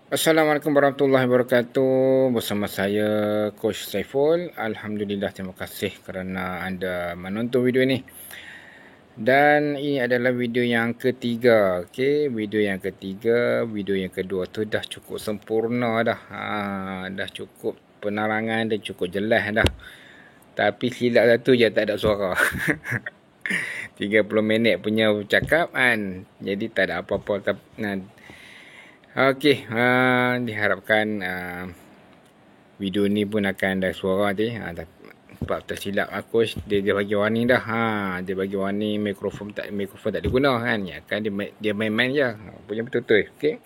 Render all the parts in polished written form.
Assalamualaikum warahmatullahi wabarakatuh. Bersama saya Coach Saiful. Alhamdulillah, terima kasih kerana anda menonton video ini. Dan ini adalah video yang ketiga. Okey, video yang ketiga, video yang kedua tu dah cukup sempurna dah. Dah cukup penerangan dan cukup jelas dah. Tapi silap satu je, tak ada suara. 30 minit punya cakap kan. Jadi tak ada apa-apa. Okey, diharapkan video ni pun akan ada suara nanti. Sebab tersilap aku, dia bagi warning dah. Dia bagi warning mikrofon tak diguna kan. Ya, kan dia main-main je. Punya betul-betul. Okey.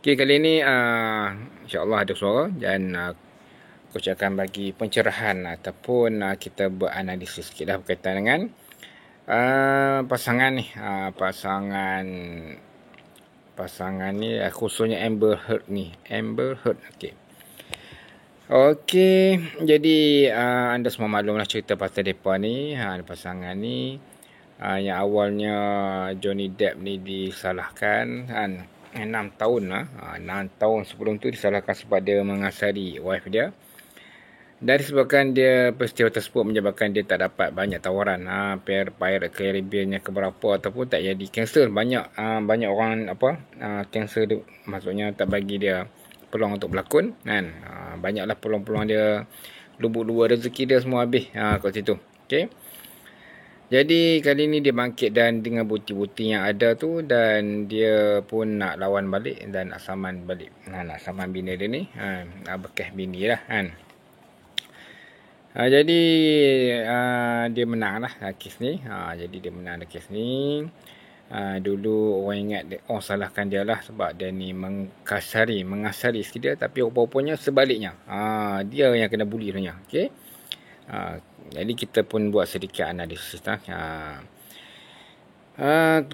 Okey, kali ni insya-Allah ada suara dan coach akan bagi pencerahan ataupun kita beranalisis sikit dah berkaitan dengan pasangan ni. Pasangan ni khususnya Amber Heard ni. Amber Heard. Okey. Okey, jadi anda semua maklumlah cerita pasal mereka ni. Pasangan ni yang awalnya Johnny Depp ni disalahkan kan 6 tahun lah. 6 tahun sebelum tu disalahkan sebab dia mengasari wife dia. Dari sebabkan dia peristiwa tersebut menyebabkan dia tak dapat banyak tawaran Pirate Caribbean yang keberapa ataupun tak jadi cancel. Banyak orang cancel dia, maksudnya tak bagi dia peluang untuk berlakon kan. Banyaklah peluang-peluang dia, lubuk dua rezeki dia semua habis kat situ. Okey. Jadi kali ni dia bangkit dan dengan bukti-bukti yang ada tu, dan dia pun nak lawan balik dan nak saman balik. Nak saman bini dia ni. Bekas bini lah kan. Jadi dia menang lah kes ni. Jadi dia menang kes ni. Dulu orang ingat orang salahkan dia lah sebab dia ni mengasari isteri dia, tapi rupa-rupanya sebaliknya. Dia yang kena buli sebenarnya. Okey. Jadi kita pun buat sedikit analisis lah.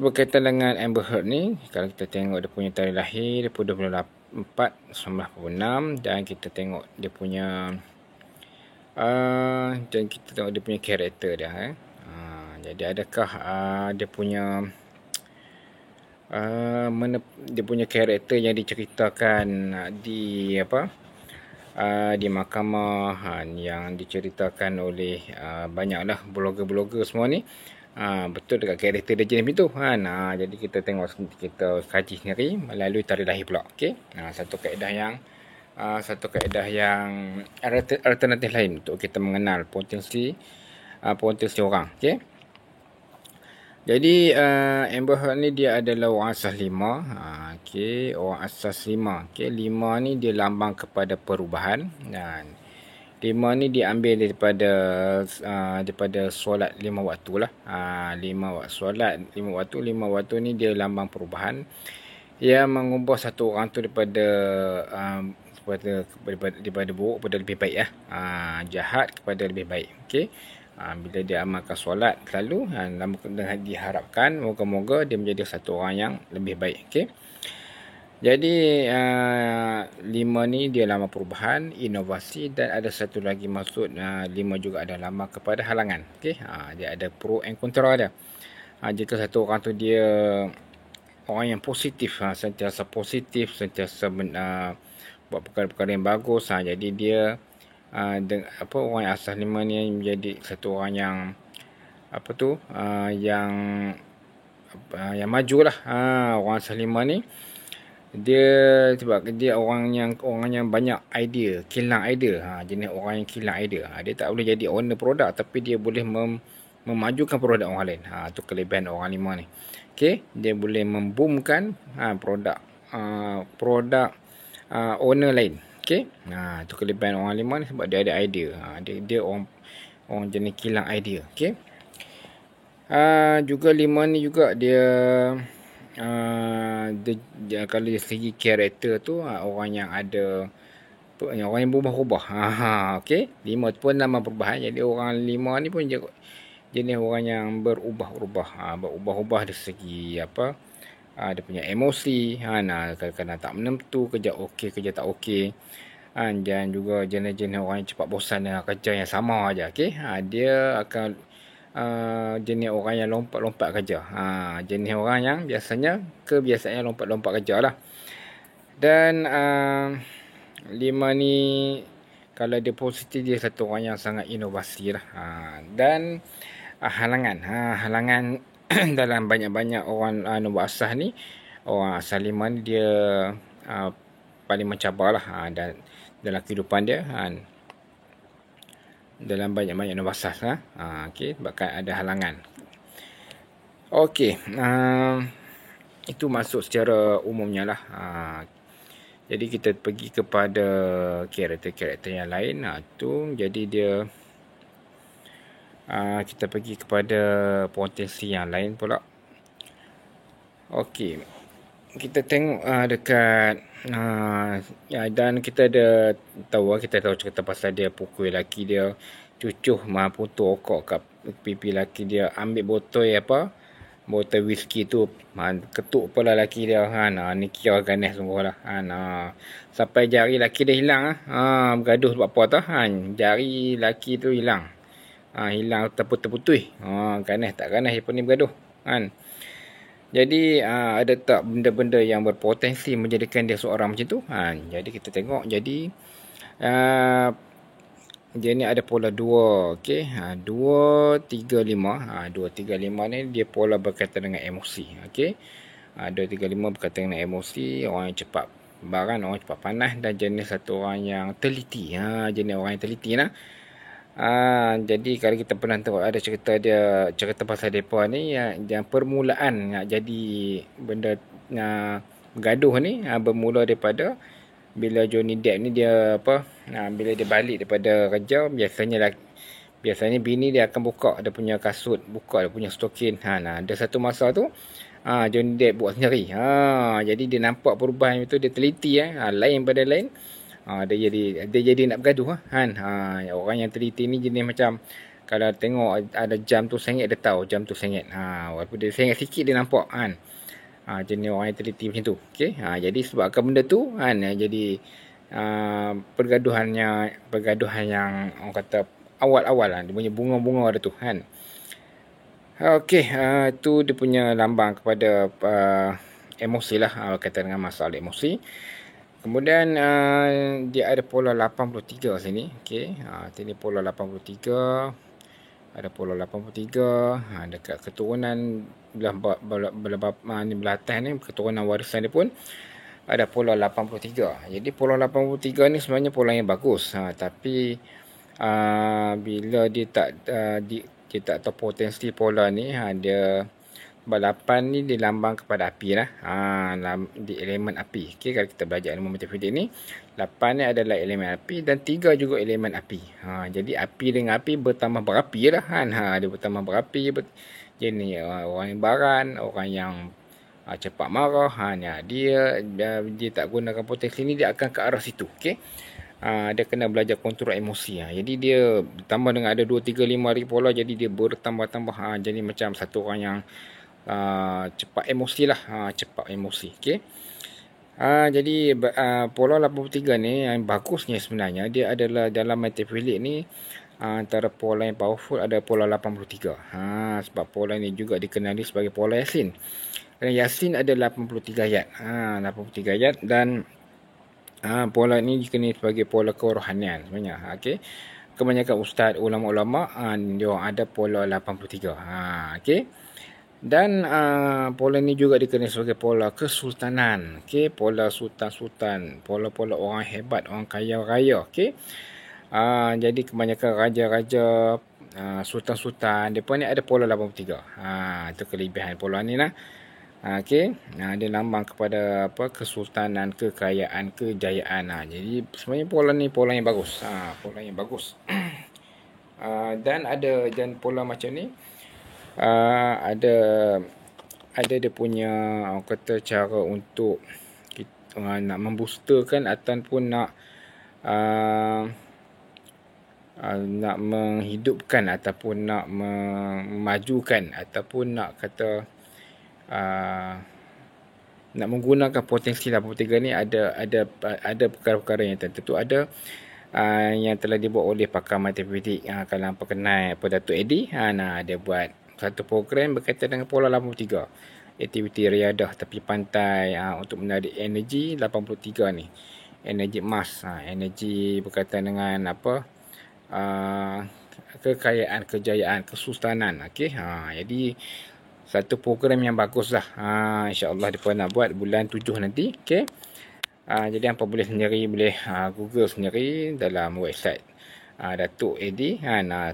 Berkaitan dengan Amber Heard ni, kalau kita tengok dia punya tarikh lahir, dia pun 24 1996, dan kita tengok dia punya dan kita tengok dia punya karakter dia. Jadi adakah dia punya dia punya karakter yang diceritakan di di mahkamah, yang diceritakan oleh banyaklah blogger-blogger semua ni, betul dekat karakter dia jenis itu kan. Jadi kita tengok, kita kaji sendiri melalui tarikh lahir pula. Okey. Satu kaedah yang alternatif lain untuk kita mengenal potensi orang. Okey. Jadi Amber Heard ni dia adalah orang asas 5. Okey, orang asas 5. Okey, 5 ni dia lambang kepada perubahan, dan 5 ni diambil daripada solat 5 waktu lah. 5 solat 5 waktu. 5 waktu ni dia lambang perubahan. Ia mengubah satu orang tu daripada buruk kepada lebih baik jahat kepada lebih baik. Okey. Bila dia amalkan solat selalu, diharapkan moga-moga dia menjadi satu orang yang lebih baik. Okey. Jadi 5 ni dia lama perubahan, inovasi, dan ada satu lagi maksud 5 juga ada lama kepada halangan. Okey. Dia ada pro and kontra dia. Jika satu orang tu dia orang yang positif, sentiasa positif, sentiasa buat perkara-perkara yang bagus, jadi dia orang yang asas 5 ni menjadi satu orang yang yang majulah. Orang asas 5 ni dia sebab dia orang yang banyak idea, kilang idea. Jenis orang yang kilang idea. Dia tak boleh jadi owner produk, tapi dia boleh memajukan produk orang lain. Tu kelebihan orang 5 ni. Okey, dia boleh memboomkan produk owner lain. Okey. Tu kelebihan orang 5 ni sebab dia ada idea. Dia orang jenis kilang idea. Okey. Juga 5 ni juga dia kalau dari segi karakter tu orang yang ada orang yang berubah-ubah. Okey. 5 tu pun nama perubahan. Jadi orang 5 ni pun jenis orang yang berubah-ubah dari segi dia punya emosi, kadang-kadang tak menentu, kerja okey, kerja tak okey, dan juga jenis-jenis orang yang cepat bosan dengan kerja yang sama aja. Okey. Dia akan jenis orang yang lompat-lompat kerja. Jenis orang yang biasanya kebiasaannya lompat-lompat kerja lah. Dan 5 ni kalau dia positif, dia satu orang yang sangat inovasi lah. Dan halangan. Halangan dalam banyak-banyak orang nombor asas ni, orang asal 5 ni dia paling mencabar lah dan dalam kehidupan dia, dalam banyak-banyak nombor asas lah. Okay, sebabkan ada halangan. Okey, itu masuk secara umumnya lah. Jadi kita pergi kepada karakter-karakter yang lain. Tu jadi dia kita pergi kepada potensi yang lain pula. Okey, kita tengok dekat dan kita ada tahu, kita tahu cerita pasal dia pukul lelaki dia, cucuh putu okok kat pipi lelaki dia, ambil botol whisky tu, ketuk kepala lelaki dia, ni kira ganas sungguh lah, sampai jari lelaki dia hilang, bergaduh sebab apa tau, jari lelaki tu hilang, hilang terputus-putus, ganas tak ganas dia pun ni bergaduh, Jadi ada tak benda-benda yang berpotensi menjadikan dia seorang macam tu? Jadi kita tengok, jadi dia ni ada pola 2, okey. 2 3 5. 2 3 5 ni dia pola berkaitan dengan emosi, okey. 2 3 5 berkaitan dengan emosi, orang yang cepat baran, orang cepat panas, dan jenis satu orang yang teliti. Jenis orang yang teliti lah. Jadi kalau kita pernah tengok ada cerita pasal depa ni, yang permulaan nak jadi benda bergaduh ni bermula daripada bila Johnny Depp ni dia bila dia balik daripada kerja, biasanya bini dia akan buka dia punya kasut, buka dia punya stokin. Ada satu masa tu Johnny Depp buat sendiri. Jadi dia nampak perubahan itu, dia teliti lain pada lain. Dia jadi nak bergaduh orang yang teliti ni jenis macam kalau tengok ada jam tu sengit, dia tahu jam tu sengit. Walaupun dia sengit sikit dia nampak jenis orang yang teliti macam tu. Okey, jadi sebabkan benda tu jadi pergaduhan yang orang kata awal-awal dia punya bunga-bunga dia tu Okey, tu dia punya lambang kepada emosi lah, berkaitan dengan masalah emosi. Kemudian dia ada pola 83 sini. Okey, sini pola 83. Ada pola 83 dekat keturunan belah atas ni, keturunan warisan dia pun ada pola 83. Jadi pola 83 ni sebenarnya pola yang bagus, tapi bila dia tak tahu potensi pola ni, dia 8 ni dilambang kepada api lah, di elemen api. Okey, kalau kita belajar ilmu matematik ni, 8 ni adalah elemen api dan 3 juga elemen api. Jadi api dengan api bertambah berapi lah dia bertambah berapi. Jadi orang yang baran, orang yang cepat marah, dia tak gunakan potensi ni, dia akan ke arah situ. Okey, dia kena belajar kontrol emosi. Jadi dia tambah dengan ada 2 3 5 lagi pola, jadi dia bertambah-tambah. Jadi macam satu orang yang cepat emosi lah, cepat emosi. Okey, jadi pola 83 ni yang bagusnya sebenarnya, dia adalah dalam metafizik ni antara pola yang powerful ada pola 83. Sebab pola ni juga dikenali sebagai pola Yasin. Kerana Yasin ada 83 ayat. 83 ayat, dan pola ni dikenali sebagai pola kerohanian sebenarnya. Okey, kebanyakan ustaz, ulama-ulama dia ada pola 83. Okey, dan pola ni juga dikenali sebagai pola kesultanan. Okey, pola sultan-sultan, pola-pola orang hebat, orang kaya raya. Okey, jadi kebanyakan raja-raja, sultan-sultan, depa ni ada pola 83. Itu kelebihan pola ni lah. Okey, dia lambang kepada kesultanan, kekayaan, kejayaan. Jadi sebenarnya pola ni pola yang bagus. Pola yang bagus. Dan pola macam ni ada dia punya kata cara untuk nak memboosterkan ataupun nak menghidupkan ataupun nak memajukan ataupun nak kata nak menggunakan potensi 83 ni. Ada perkara-perkara yang tertentu, ada yang telah dibuat oleh pakar matematik kalangan perkenal Datuk Eddie. Dia buat satu program berkaitan dengan pola 83. aktiviti riadah tepi pantai untuk menarik energi 83 ni. Energi emas, energi berkaitan dengan apa? Kekayaan, kejayaan, kesultanan. Okey. Jadi satu program yang bagus lah. InsyaAllah dia nak buat bulan 7 nanti. Okey. Jadi hampa boleh sendiri, boleh Google sendiri dalam website Datuk Edi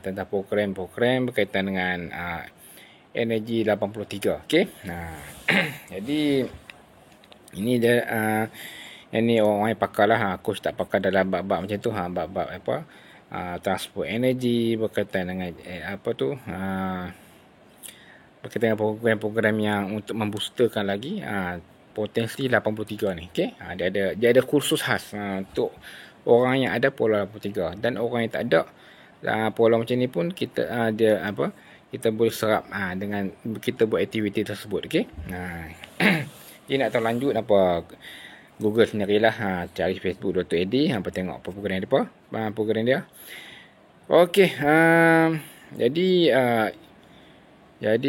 tentang program-program berkaitan dengan energi 83. Okey. Jadi ini dia ini orang yang pakar lah. Coach tak pakar dalam bab-bab macam tu. Bab-bab apa? Transport energi berkaitan dengan berkaitan dengan program-program yang untuk memboosterkan lagi potensi 83 ni. Okey. Dia ada kursus khas untuk orang yang ada pola 83, dan orang yang tak ada pola macam ni pun kita kita boleh serap dengan kita buat aktiviti tersebut. Okey. Jadi nak tahu lanjut apa, Google sendirilah, cari Facebook Dr. Edi, hampa tengok apa program dia. Okey. Jadi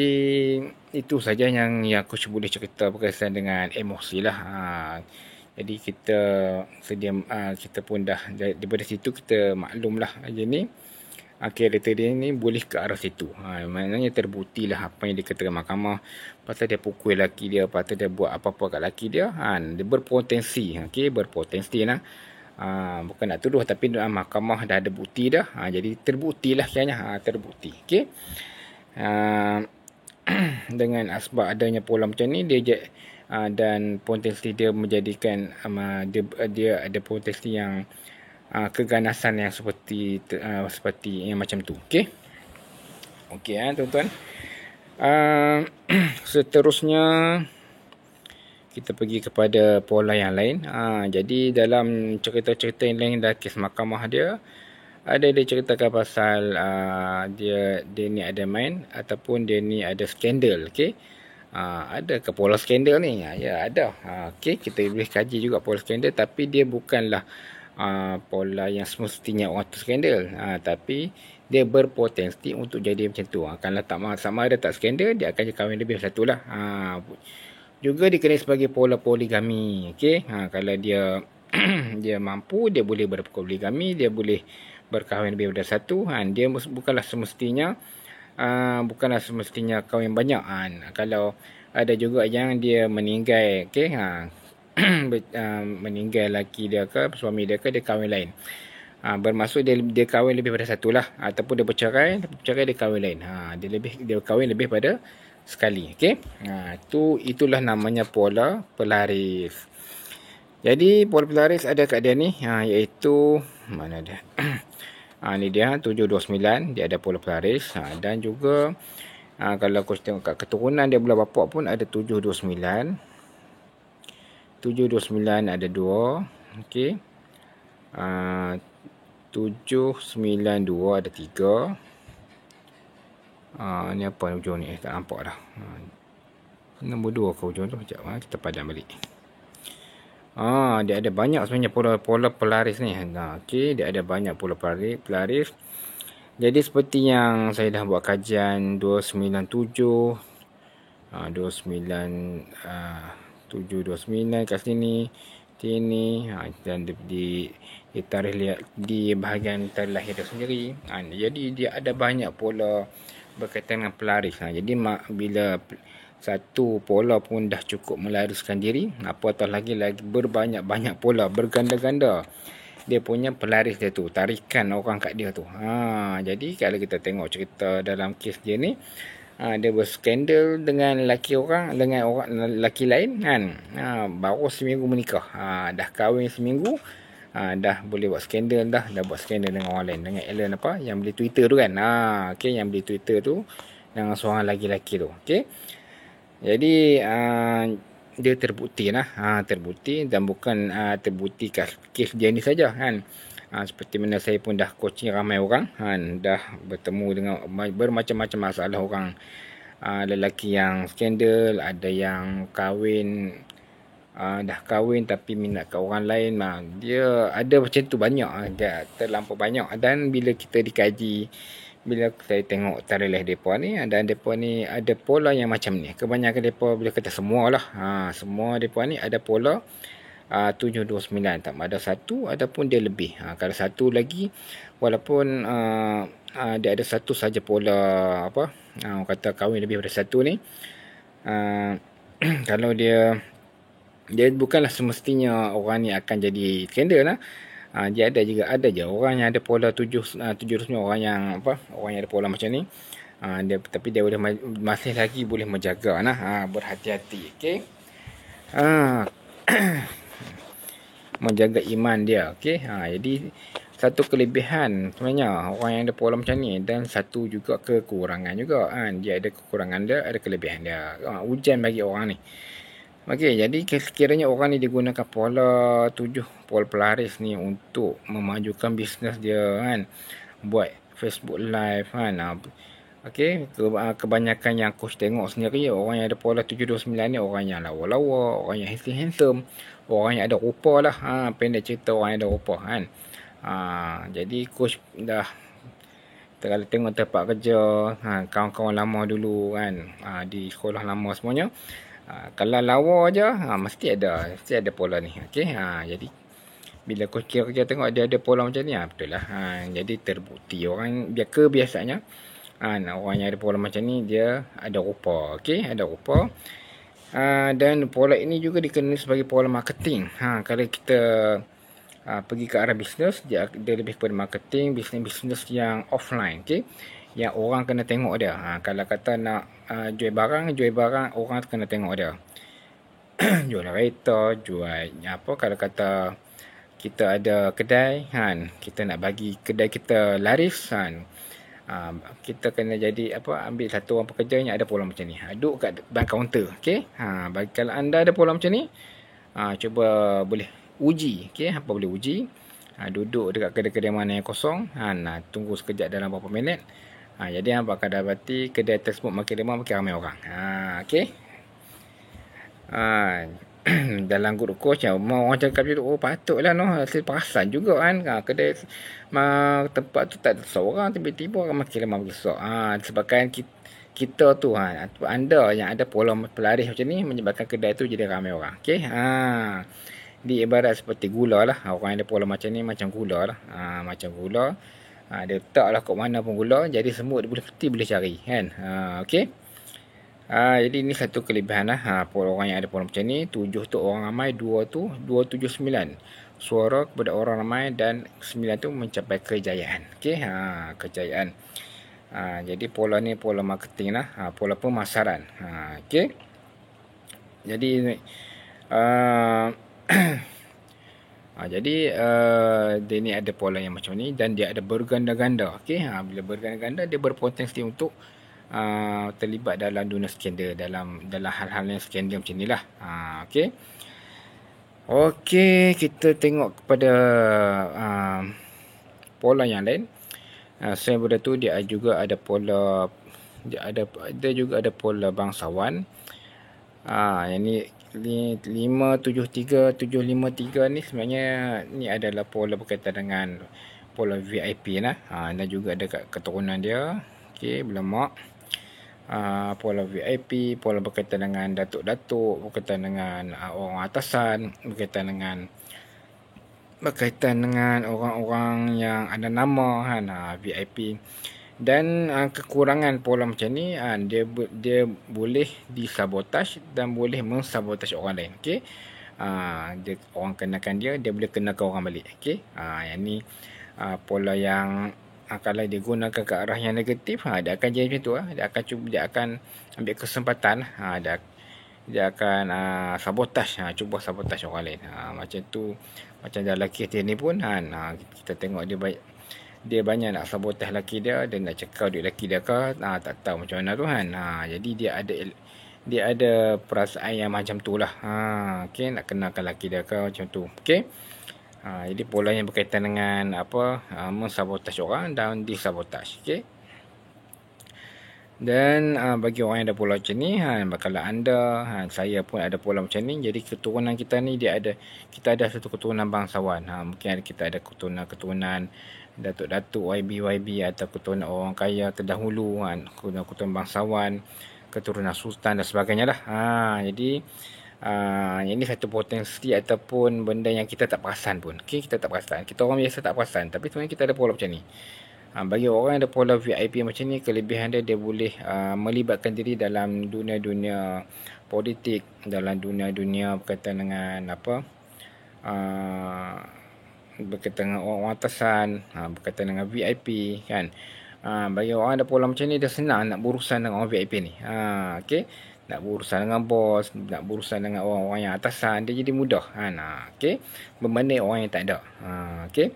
itu saja yang aku boleh cerita berkaitan dengan emosi lah. Jadi kita pun dah daripada situ kita maklum lah ni karakter dia ni boleh ke arah situ. Maknanya terbukti lah apa yang dikatakan mahkamah, pasal dia pukul laki dia, pasal dia buat apa-apa kat laki dia, dia berpotensi. Okey, berpotensi lah. Bukan nak tuduh, tapi mahkamah dah ada bukti dah. Jadi terbukti lah kiranya. Terbukti. Okey. Dengan asbab adanya pola macam ni, dia dan potensi dia menjadikan dia ada potensi yang keganasan yang seperti yang macam tu. Okey. Okey tuan-tuan. Seterusnya kita pergi kepada pola yang lain. Jadi dalam cerita-cerita yang lain dalam kes mahkamah dia ceritakan pasal dia ni ada main ataupun dia ni ada skandal. Okey. Ada ke pola skandal ni? Ya, ada. Okey, kita boleh kaji juga pola skandal, tapi dia bukanlah pola yang semestinya orang tu skandal, tapi dia berpotensi untuk jadi macam tu. Kalau tak sama ada tak skandal, dia akan kahwin lebih satu lah. Juga dikenali sebagai pola poligami. Okey. Kalau dia dia mampu, dia boleh berpoligami, dia boleh berkahwin lebih daripada satu. Dia bukanlah semestinya kahwin banyak. Kalau ada juga yang dia meninggal, okey, meninggal laki dia ke suami dia ke, dia kahwin lain. Bermaksud dia kahwin lebih pada satu lah, ataupun dia bercerai dia kahwin lain. Dia kahwin lebih pada sekali. Okey. Itulah namanya pola pelaris. Jadi pola pelaris ada kat dia ni, iaitu mana dia? Ni dia 729, dia ada pola pelaris. Dan juga kalau kau tengok kat keturunan dia belah bapa pun ada 729. 729 ada 2. Okey. 792 ada 3. Ni apa hujung ni? Tak nampak dah. Nombor 2 ke hujung tu? Sekejap, kita padam balik. Dia ada banyak sebenarnya pola pelaris ni. Okey, dia ada banyak pola pelaris. Jadi seperti yang saya dah buat kajian 297, 729 kat sini, dan di tarikh di bahagian tarikh lahir dia sendiri. Jadi dia ada banyak pola berkaitan dengan pelaris. Jadi bila satu pola pun dah cukup melariskan diri, apatah lagi berbanyak-banyak pola, berganda-ganda dia punya pelaris dia tu, tarikan orang kat dia tu. Jadi kalau kita tengok cerita dalam kes dia ni, dia berskandal dengan laki lain kan. Baru seminggu menikah, dah kahwin seminggu, dah boleh buat skandal dah buat skandal dengan orang lain, dengan Ellen yang beli Twitter tu kan. Okey, yang beli Twitter tu dengan seorang lelaki tu. Okey. Jadi dia terbukti lah, terbukti, dan bukan terbukti kes dia ni saja kan. Seperti mana saya pun dah coaching ramai orang kan, dah bertemu dengan bermacam-macam masalah orang, lelaki yang skandal, ada yang kahwin, dah kahwin tapi minat ke orang lain. Dia ada macam tu banyak, dia terlampau banyak. Dan bila kita dikaji bila saya tengok tarikh depa ni, dan depa ni ada pola yang macam ni. Kebanyakan depa boleh kata semualah. Semua depa ni ada pola 729, tak ada satu ataupun dia lebih. Kalau satu lagi, walaupun dia ada satu saja pola apa, orang kata kahwin lebih daripada satu ni, kalau dia bukanlah semestinya orang ni akan jadi skandal lah. Dia ada je orang yang ada pola 729, orang yang ada pola macam ni. Tapi dia boleh masih lagi boleh menjaga lah, berhati-hati, okey. Menjaga iman dia, okey. Jadi satu kelebihan sebenarnya orang yang ada pola macam ni, dan satu juga kekurangan juga kan. Dia ada kekurangan dia, ada kelebihan dia. Ujian bagi orang ni. Okey, jadi sekiranya orang ni digunakan pola 7, pola pelaris ni untuk memajukan bisnes dia kan, buat Facebook live kan. Okey, kebanyakan yang coach tengok sendiri, orang yang ada pola 729 ni orang yang lawa-lawa, orang yang handsome, orang yang ada rupa lah. Pendek cerita, orang yang ada rupa kan. Jadi coach dah kalau tengok tempat kerja, kawan-kawan lama dulu kan, di sekolah lama semuanya, kalau lawa je, mesti ada pola ni. Okey, jadi bila coach kira tengok dia ada pola macam ni, betul lah. Jadi terbukti orang biasanya orang yang ada pola macam ni dia ada rupa. Okey, ada rupa. Dan pola ini juga dikenali sebagai pola marketing. Kalau kita pergi ke arah bisnes, dia lebih kepada marketing, bisnes yang offline, okey, yang orang kena tengok dia. Kalau kata nak jual barang, orang kena tengok dia. Jual kereta, jual apa, kalau kata kita ada kedai kan, kita nak bagi kedai kita laris kan, kita kena jadi ambil satu orang pekerja yang ada pola macam ni, duduk kat bank kaunter. Okey, kalau anda ada pola macam ni, cuba boleh uji. Okey, apa boleh uji, duduk dekat kedai-kedai mana yang kosong, tunggu sekejap dalam berapa minit, jadi hangpa akan dapati kedai tersebut makin lama makin ramai orang. Okey, dalam grup coach mau orang cakap macam tu, patutlah saya perasan juga kan, kedai tempat tu tak ada seorang, tiba-tiba orang makin lama makin besar. Sebabkan kita tu, anda yang ada pola pelaris macam ni menyebabkan kedai tu jadi ramai orang. Okey, di ibarat seperti gula lah. Orang yang ada pola macam ni macam gula lah. Macam gula, dia letaklah kat mana pun gula, jadi semut dia boleh cari kan. Okey, jadi ini satu kelebihan lah. Orang yang ada pola macam ni, 7 tu orang ramai, 2 tu 279 suara kepada orang ramai, dan 9 tu mencapai kejayaan. Okey, kejayaan. Jadi pola ni pola marketing lah, pola pemasaran. Okey, jadi jadi dia ni ada pola yang macam ni, dan dia ada berganda-ganda. Okey, bila berganda-ganda dia berpotensi untuk terlibat dalam dunia skandal, dalam hal-hal yang skandal macam ni lah. Okey, kita tengok kepada pola yang lain. Selain daripada tu, dia juga ada pola, dia juga ada pola bangsawan. Yang ni 573 753 ni sebenarnya ni adalah pola berkaitan dengan pola VIP lah. Dan juga ada keturunan dia. Okey, berlemak. Pola VIP, pola berkaitan dengan datuk-datuk, berkaitan dengan orang atasan, berkaitan dengan orang-orang yang ada nama kan, VIP. Dan kekurangan pola macam ni, dia boleh disabotaj dan boleh mensabotaj orang lain. Okey, orang kenakan dia boleh kenakan orang balik. Okey, yang ni pola yang kalau dia gunakan ke arah yang negatif, dia akan jadi macam tu. Dia akan ambil kesempatan, dia akan sabotaj, cuba sabotaj orang lain. Macam tu, macam dalam kes dia ni pun kita tengok dia banyak nak sabotaj laki dia, dan nak cekau duit laki dia ke, tak tahu macam mana tu kan. Jadi dia ada perasaan yang macam tu lah. Okey, nak kenalkan laki dia ke macam tu. Okey, jadi pola yang berkaitan dengan mensabotaj orang dan disabotaj. Okey, dan bagi orang yang ada pola macam ni, kalau anda, saya pun ada pola macam ni, jadi keturunan kita ni kita ada satu keturunan bangsawan. Mungkin kita ada keturunan datuk-datuk YB atau keturunan orang kaya terdahulu kan, keturunan bangsawan, keturunan sultan dan sebagainya lah. Jadi ini satu potensi ataupun benda yang kita tak perasan pun. Kita tak perasan. Kita orang biasa tak perasan, tapi sebenarnya kita ada pola macam ni. Bagi orang yang ada pola VIP macam ni, kelebihan dia boleh melibatkan diri dalam dunia-dunia politik, dalam dunia-dunia berkaitan dengan berkaitan dengan orang atasan, berkaitan dengan VIP kan. Bagi orang ada pola macam ni, dia senang nak berurusan dengan orang VIP ni. Okey, nak berurusan dengan bos, nak berurusan dengan orang-orang yang atasan, dia jadi mudah kan. Okey, berbanding orang yang tak ada. Okey.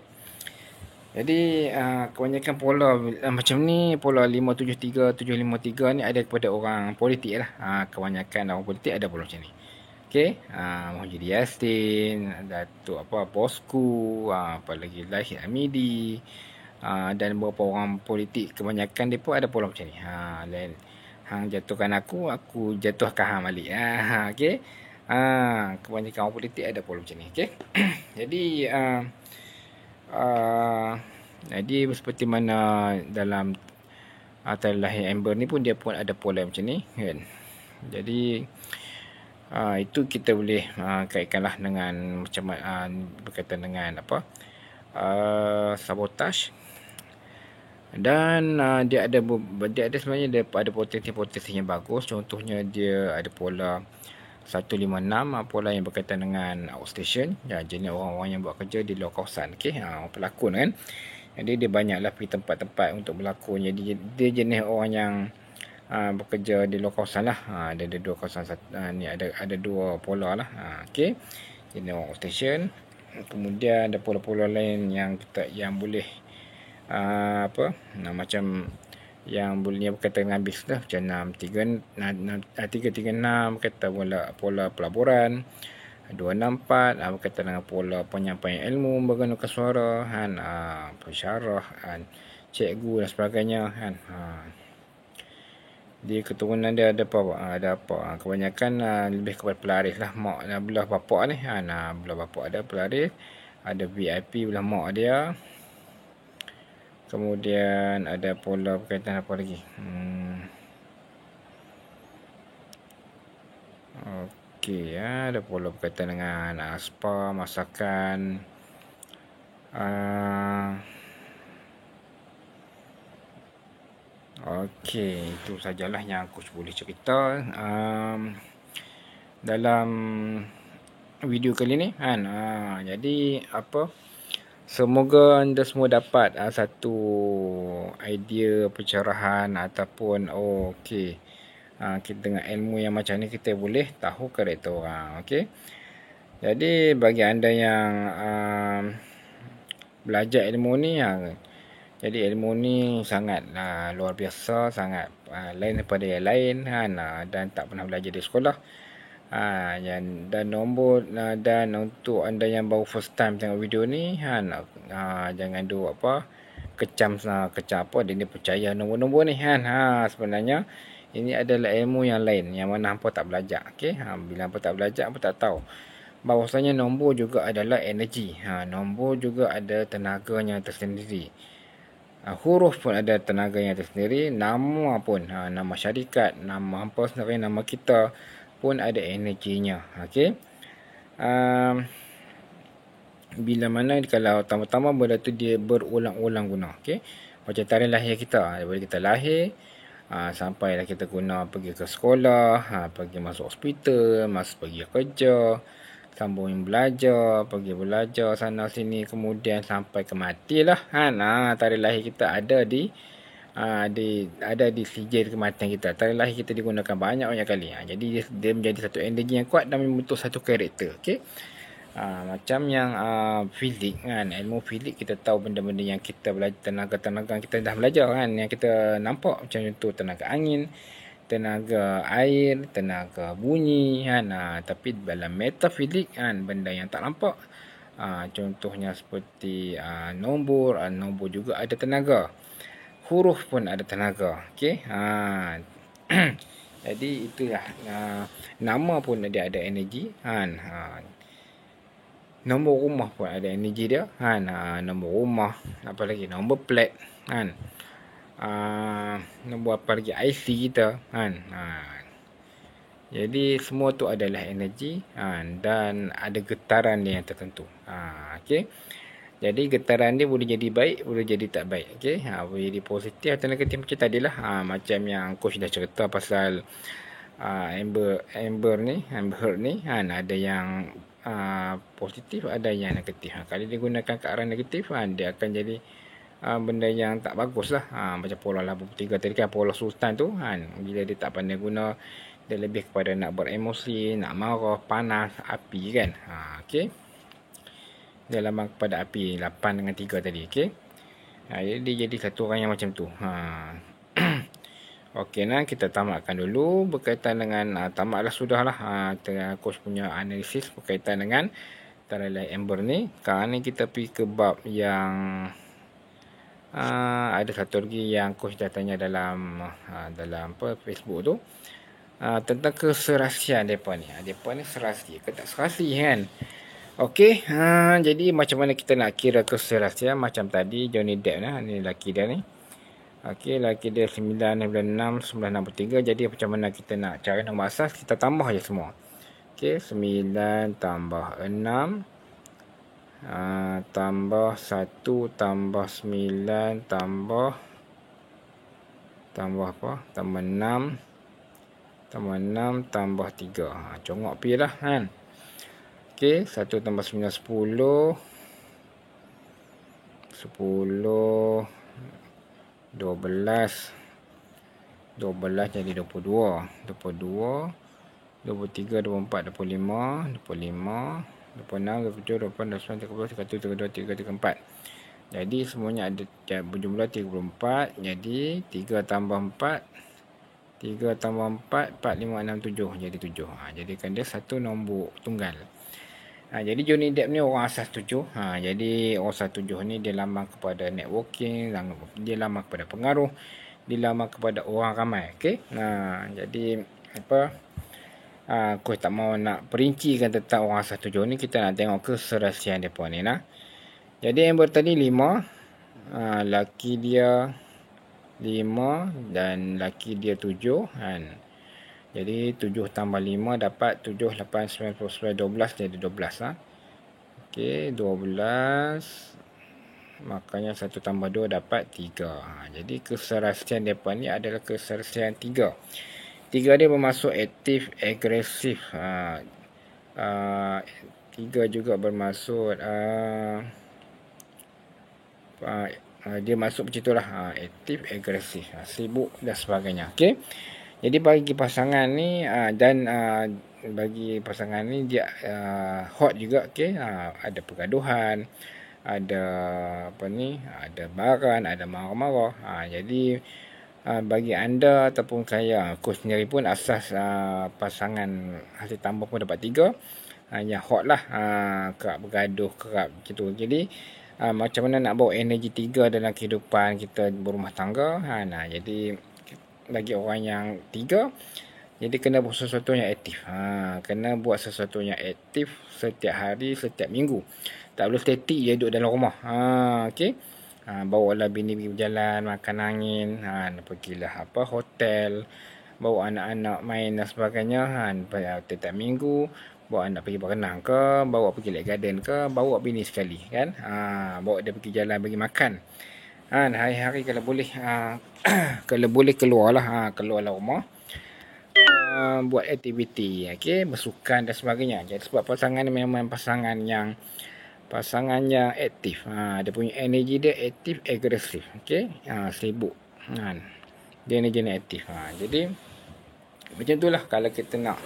Jadi kebanyakan pola macam ni, pola 573, 753 ni ada kepada orang politik lah. Kebanyakan orang politik ada pola macam ni. Okey, Muhyiddin Yassin, Datuk Bosku, apa lagi Lahir Hamidi, dan beberapa orang politik, kebanyakan dia pun ada pola macam ni. Dan hang jatuhkan aku jatuhkan hang balik. Okey. Kebanyakan orang politik ada pola macam ni. Okey. Jadi seperti mana dalam Lahir Amber ni pun dia pun ada pola macam ni kan. Jadi itu kita boleh kaitkanlah dengan macam berkaitan dengan sabotaj. Dan dia ada sebenarnya dia ada potensi-potensi yang bagus. Contohnya dia ada pola 156, pola yang berkaitan dengan outstation, jenis orang-orang yang buat kerja di luar kawasan. Okey, pelakon kan. Jadi dia banyaklah pergi tempat-tempat untuk berlakon. Jadi dia jenis orang yang bekerja di luar kawasan lah. Ada dua kawasan, ni ada dua pola lah. Okey, jenis orang outstation. Kemudian ada pola-pola lain yang boleh macam yang boleh berkaitan dengan bisnes, macam 336 kata pola pelaburan, 264 berkaitan dengan pola penyampaian ilmu menggunakan suara pensyarah cikgu dan sebagainya kan. Di keturunan dia ada apa kebanyakan lebih kepada pelaris lah, mak belah bapak ni belah bapak ada pelaris, ada VIP belah mak dia. Kemudian ada pola berkaitan apa lagi? Okey, ada pola berkaitan dengan spa, masakan. Okey, itu sajalah yang aku boleh cerita dalam video kali ni kan. Jadi semoga anda semua dapat satu idea pencerahan ataupun kita dengan ilmu yang macam ni kita boleh tahu karakter orang. Okey. Jadi bagi anda yang belajar ilmu ni, jadi ilmu ni sangat luar biasa, sangat lain daripada yang lain dan tak pernah belajar di sekolah. Dan untuk anda yang baru first time tengok video ni, jangan kecam dia percaya nombor-nombor ni sebenarnya ini adalah ilmu yang lain yang mana hampa tak belajar. Okey, bila hampa tak belajar, hampa tak tahu bahawasanya nombor juga adalah energi. Nombor juga ada tenaganya tersendiri. Huruf pun ada tenaganya tersendiri. Nama pun, nama syarikat, nama hampa sendiri, nama kita pun ada energinya. Okey. Bila mana kalau pertama-tama benda tu dia berulang-ulang guna. Okey. Macam tarikh lahir kita, daripada kita lahir sampailah kita guna pergi ke sekolah, pergi masuk hospital, pergi kerja, sambung belajar, pergi belajar sana sini, kemudian sampai ke matilah tarikh lahir kita ada di sijil kematian kita. Tarikh lahir kita digunakan banyak kali. Jadi dia menjadi satu energi yang kuat dan membentuk satu karakter. Okey. Macam yang fizik kan, ilmu fizik kita tahu benda-benda yang kita belajar, tenaga-tenaga kita dah belajar kan, yang kita nampak macam contoh tenaga angin, tenaga air, tenaga bunyi kan. Tapi dalam metafizik kan, benda yang tak nampak, contohnya seperti nombor juga ada tenaga, huruf pun ada tenaga. Okey. Jadi itulah nama pun dia ada energi kan. Nombor rumah pun ada energi dia kan. Nombor rumah, apa lagi, nombor plat kan. Nombor apa lagi, IC kita kan. Jadi semua tu adalah energi dan ada getaran dia yang tertentu. Okey. Jadi getaran dia boleh jadi baik, boleh jadi tak baik. Okey. Boleh jadi positif atau negatif macam tadilah. Macam yang coach dah cerita pasal Amber Heard ni kan, ada yang positif, ada yang negatif. Kalau dia gunakan ke arah negatif dia akan jadi benda yang tak bagus lah. Macam pola 83 tadi kan, pola sultan tu kan, bila dia tak pandai guna, dia lebih kepada nak beremosi, nak marah, panas, api kan. Okey. Dia lambang kepada api, 8 dengan 3 tadi. Okey. Jadi dia jadi satu orang yang macam tu. Okey, nah kita tamatkan dulu berkaitan dengan tamatlah sudahlah coach punya analisis berkaitan dengan Starlight Amber ni. Sekarang ni kita pergi ke bab yang ada satu lagi yang coach dah tanya dalam Facebook tu, tentang keserasian depa ni. Depa ni serasi ke tak serasi kan? Okey, jadi macam mana kita nak kira keserasian? Macam tadi Johnny Depp ni lelaki dia ni. Okey, lelaki dia 993. Jadi macam mana kita nak cari nombor asas? Kita tambah je semua. Okey, 9 tambah 6 tambah 1 tambah 9 tambah apa? Tambah 6 tambah 3. Congok pi lah kan. Okey, 1 tambah 9 10 12 jadi 22 23 24 25 26 27 28 29 30 31 32 33 34. Jadi semuanya ada berjumlah 34. Jadi 3 tambah 4 4 5 6 7 jadi 7. Jadikan dia satu nombor tunggal. Jadi Johnny Depp ni orang asas 7. Jadi orang asas 7 ni dia lambang kepada networking, dia lambang kepada pengaruh, dia lambang kepada orang ramai. Okey. Jadi apa, aku tak mau nak perincikan tentang orang asas 7 ni, kita nak tengok keserasian depa ni nah. Jadi Amber tadi 5, laki dia 5 dan laki dia 7 kan. Jadi 7 tambah 5 dapat 7, 8, 9, 10, 12 jadi 12 Okey, 12. Makanya 1 tambah 2 dapat 3. Jadi keserasian depa ni adalah keserasian 3. 3 dia bermaksud aktif, agresif. 3 juga bermaksud dia masuk macam itulah, aktif, agresif, sibuk dan sebagainya. Okey. Jadi bagi pasangan ni bagi pasangan ni dia hot juga. Okey. Ada pergaduhan, ada ada baran, ada marah-marah. Jadi bagi anda ataupun saya, coach sendiri pun asas pasangan hasil tambah pun dapat 3. Yang hot lah, kerap bergaduh, kerap macam tu. Jadi macam mana nak bawa energi 3 dalam kehidupan kita berumah tangga. Jadi bagi orang yang 3, jadi kena buat sesuatu yang aktif. Kena buat sesuatu yang aktif setiap hari, setiap minggu. Tak boleh statik je duduk dalam rumah. Okey. Bawalah bini pergi berjalan, makan angin, pergilah hotel, bawa anak-anak main dan sebagainya. Setiap minggu bawa anak pergi berenang ke, bawa pergi lake garden ke, bawa bini sekali kan. Bawa dia pergi jalan, bagi makan. Hari-hari kalau boleh kalau boleh keluarlah rumah, buat aktiviti, okey, bersukan dan sebagainya. Jadi sebab pasangan ni memang pasangan yang aktif. Dia punya energi dia aktif, agresif. Okey, sibuk. Dia energi aktif. Jadi macam itulah kalau kita nak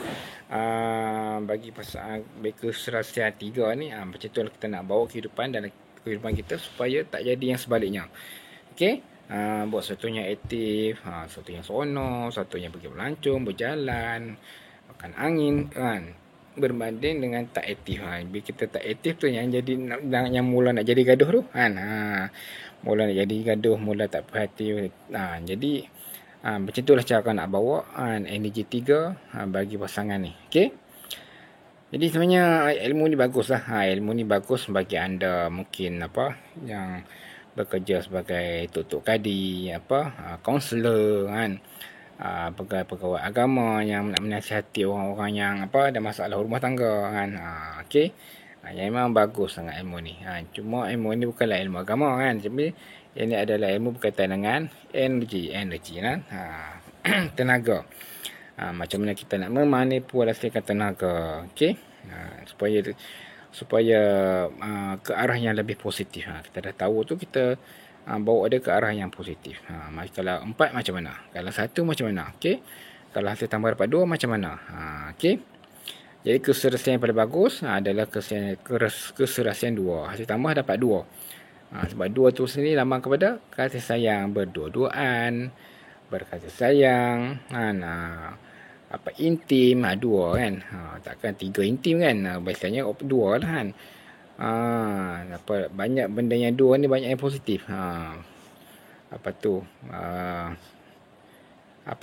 bagi pasangan keserasian 3 ni, macam itulah kita nak bawa kehidupan dalam kehidupan kita supaya tak jadi yang sebaliknya. Okey. Buat sesuatu yang aktif, sesuatu yang seronok, sesuatu yang pergi melancong, berjalan, makan angin kan, berbanding dengan tak aktif. Bila kita tak aktif tu yang jadi yang mula nak jadi gaduh tu kan. Mula nak jadi gaduh, mula tak perhati. Jadi macam itulah cara nak bawa energi 3 bagi pasangan ni. Okey. Jadi sebenarnya ilmu ni bagus lah. Ilmu ni bagus bagi anda mungkin apa yang bekerja sebagai tutuk kadi, kaunselor kan. Pegawai-pegawai agama yang nak menasihati orang-orang yang ada masalah rumah tangga kan. Okey. Yang memang bagus sangat ilmu ni. Cuma ilmu ni bukanlah ilmu agama kan. Tapi ini adalah ilmu berkaitan dengan energi kan. Tenaga. Macam mana kita nak memanipulasikan tenaga, okey, supaya ke arah yang lebih positif. Kita dah tahu tu, kita bawa dia ke arah yang positif. Kalau 4 macam mana, kalau 1 macam mana, okey, kalau hasil tambah dapat 2 macam mana, okey. Jadi keserasian yang paling bagus adalah keserasian 2, hasil tambah dapat 2. Sebab 2 tu sendiri lambang kepada kasih sayang berdua-duaan, berkasih sayang, intim, 2 kan. Takkan 3 intim kan. Biasanya 2 lah kan. Banyak benda yang 2 ni banyak yang positif.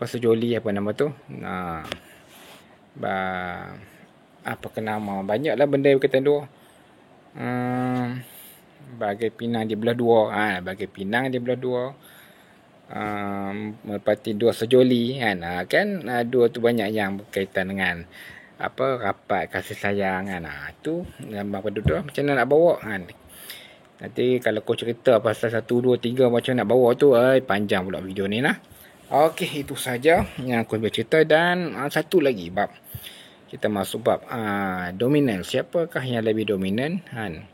Sejoli apa nama tu? Nama banyaklah benda yang berkaitan 2. Bagai pinang di belah 2. Bagai pinang di belah 2. Merpati 2 sejoli kan. 2 tu banyak yang berkaitan dengan rapat kasih sayang kan. Itu gambar pada 2 macam mana nak bawa kan. Nanti kalau kau cerita pasal 1, 2, 3 macam nak bawa tu, panjang pula video ni lah. Okey, itu saja yang aku boleh cerita. Dan satu lagi bab, kita masuk bab dominan. Siapakah yang lebih dominan kan?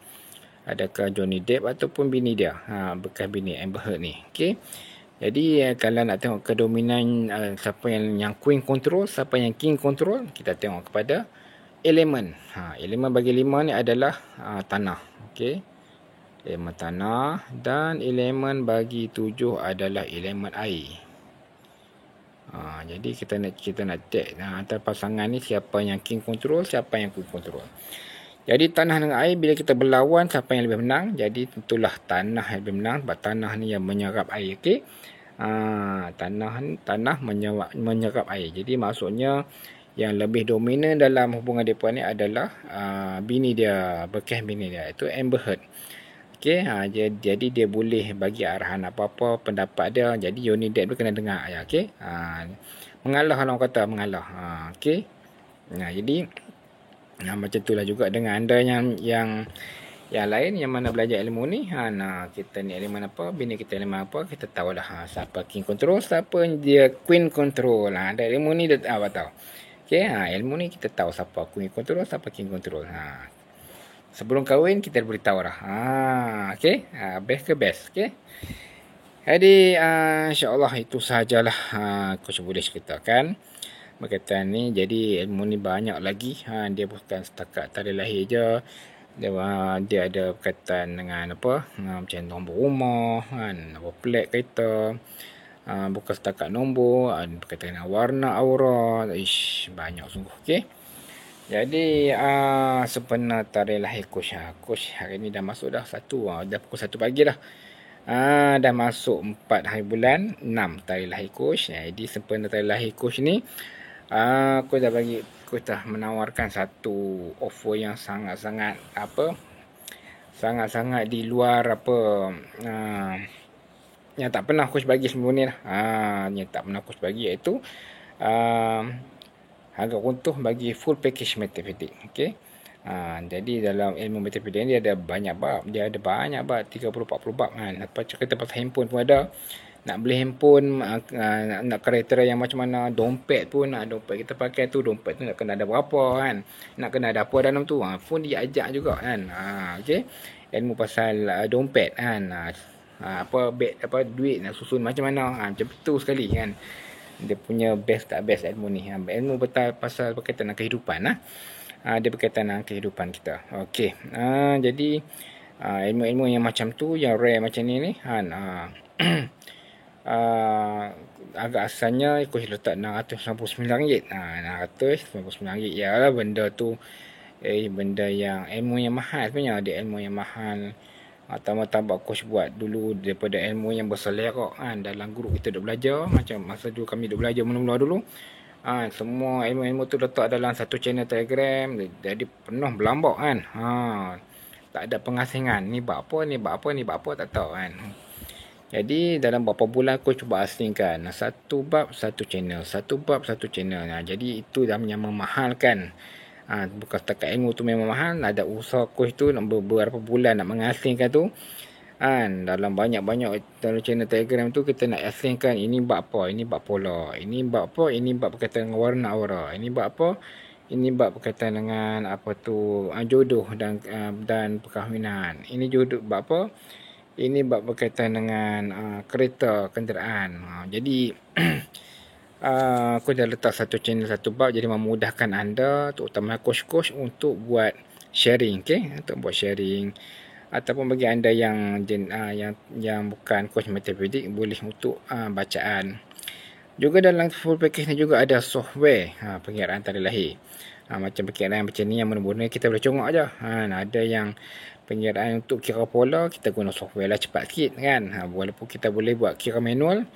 Adakah Johnny Depp ataupun bini dia, bekas bini Amber Heard ni. Okey. Jadi kalau nak tengok kedominan siapa yang queen control, siapa yang king control, kita tengok kepada elemen. Elemen bagi 5 ni adalah tanah. Okey. Elemen tanah. Dan elemen bagi 7 adalah elemen air. Jadi kita nak check antara pasangan ni siapa yang king control, siapa yang queen control. Jadi tanah dengan air bila kita berlawan, siapa yang lebih menang? Jadi tentulah tanah yang lebih menang, sebab tanah ni yang menyerap air. Okey. Tanah menyerap air. Jadi maksudnya yang lebih dominan dalam hubungan mereka ni adalah bini dia, bekas bini dia, itu Amber Heard. Okey. Jadi dia boleh bagi arahan apa-apa pendapat dia. Jadi Johnny Depp dia kena dengar. Okey. Mengalah, orang kata mengalah. Okey. Jadi macam itulah juga dengan anda yang lain yang mana belajar ilmu ni. Kita ni elemen apa, bini kita elemen apa, kita tahulah siapa king control, siapa dia queen control. Ada ilmu ni dah tahu. Okey, ilmu ni kita tahu siapa queen control, siapa king control. Sebelum kahwin kita boleh tahu dah. Okey, best ke best. Okey. Jadi insya-Allah itu sahajalah aku boleh ceritakan berkaitan ni. Jadi ilmu ni banyak lagi. Dia bukan setakat tarikh lahir je. Dia ada berkaitan dengan macam nombor rumah kan, nombor plate kereta. Bukan setakat nombor, berkaitan dengan warna aura. Banyak sungguh. Okey. Jadi sebenar tarikh lahir Coach hari ni dah masuk dah 1. Dah pukul 1 pagi dah. Dah masuk 4 hari bulan 6 tarikh lahir Coach. Jadi sempena tarikh lahir Coach ni, aku dah menawarkan satu offer yang sangat-sangat di luar yang tak pernah Coach bagi sebelum ni lah. Yang tak pernah Coach bagi, iaitu harga runtuh bagi full package matematik. Okey. Jadi dalam ilmu matematik ni dia ada banyak bab. 30-40 bab kan. Apa cerita pasal handphone pun ada. Nak beli handphone, nak kriteria yang macam mana. Dompet pun, dompet kita pakai tu, dompet tu nak kena ada berapa kan. Nak kena ada apa dalam tu. Pun dia ajak juga kan. Okey. Ilmu pasal dompet kan. Duit nak susun macam mana. Macam betul sekali kan. Dia punya best tak best ilmu ni. Ilmu pasal berkaitan dengan kehidupan lah. Dia berkaitan dengan kehidupan kita. Okey. Jadi ilmu-ilmu yang macam tu, yang rare macam ni kan. Agak asalnya Coach letak RM699. RM699 ialah benda tu benda yang ilmu yang mahal sebenarnya. Dia ilmu yang mahal. Tambah Coach buat dulu daripada ilmu yang berselera kan. Dalam grup kita duk belajar, macam masa dulu kami duk belajar mula-mula dulu. Semua ilmu-ilmu tu letak dalam satu channel Telegram, jadi penuh berlambak kan. Tak ada pengasingan. Ni buat apa, ni buat apa, ni buat apa, tak tahu kan. Jadi dalam beberapa bulan aku cuba asingkan satu bab satu channel, satu bab satu channel. Jadi itu dah yang memahalkan. Bukan setakat ilmu tu memang mahal, ada usaha coach tu nak beberapa bulan nak mengasingkan tu. Dalam banyak-banyak dalam channel Telegram tu kita nak asingkan ini bab apa, ini bab pola, ini bab apa, ini bab berkaitan dengan warna aura, ini bab apa, ini bab berkaitan dengan apa tu jodoh dan perkahwinan. Ini jodoh bab apa? Ini bab berkaitan dengan kereta, kenderaan. Jadi aku dah letak satu channel satu bab, jadi memudahkan anda, terutama coach-coach untuk buat sharing, okey? Untuk buat sharing ataupun bagi anda yang bukan coach matematik boleh untuk bacaan. Juga dalam full package ni juga ada software pengiraan tarikh lahir. Macam pengiraan macam ni yang mula-mula kita boleh congok aja. Ada yang pengiraan untuk kira pola, kita guna software lah cepat sikit kan. Walaupun kita boleh buat kira manual,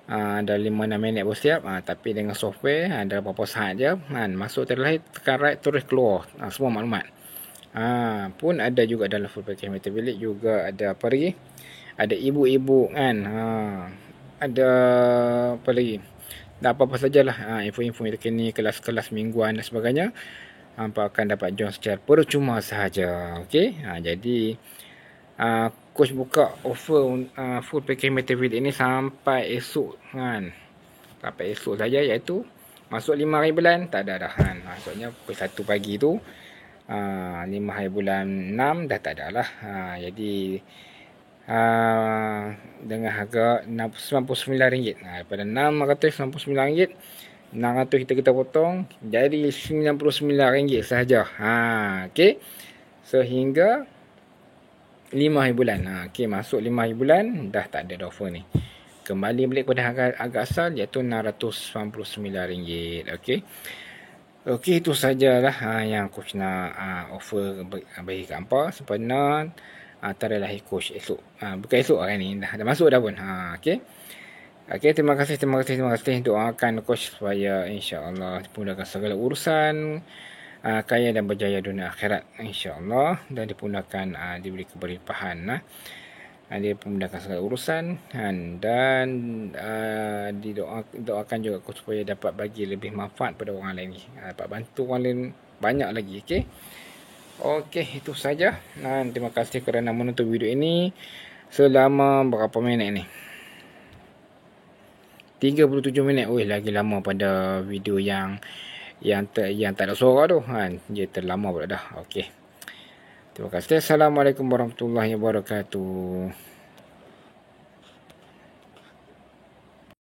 ada 5-6 minit bersiap, tapi dengan software ada berapa saat je, masuk tarikh lahir, tekan right, terus keluar semua maklumat. Pun ada juga dalam full package Metabilik juga ada apa lagi? Ada ibu-ibu kan. Ada apa lagi? Dan apa-apa sajalah info-info terkini, kelas-kelas mingguan dan sebagainya. Hampa akan dapat join secara percuma sahaja. Okey. Jadi coach buka offer full package Metabilik ini sampai esok kan. Sampai esok saja, iaitu masuk 5 hari bulan tak ada dah kan. Maksudnya pukul 1 pagi tu 5 hari bulan 6 dah tak ada lah. Jadi dengan harga RM99. Daripada RM699, RM600 kita potong jadi RM99 sahaja. Okey. Sehingga 5 hari bulan. Okey, masuk 5 hari bulan dah tak ada offer ni. Kembali balik kepada harga asal, iaitu RM699. Okey. Okey, itu sajalah yang coach nak offer bagi kat hampa sempena tarikh lahir coach esok. Bukan esok hari ni, dah masuk dah pun. Okey. Okey, terima kasih. Doakan coach supaya insya-Allah dipudahkan segala urusan, kaya dan berjaya dunia akhirat insya-Allah, dan dipudahkan diberi keberlimpahan. Dia memudahkan segala urusan dan didoakan juga supaya dapat bagi lebih manfaat pada orang lain ni, dapat bantu orang lain banyak lagi. Okey, itu saja. Terima kasih kerana menonton video ini selama berapa minit ni? 37 minit. Lagi lama pada video yang tak ada suara tu kan. Dia terlama pula dah. Okey. Terima kasih. Assalamualaikum warahmatullahi wabarakatuh.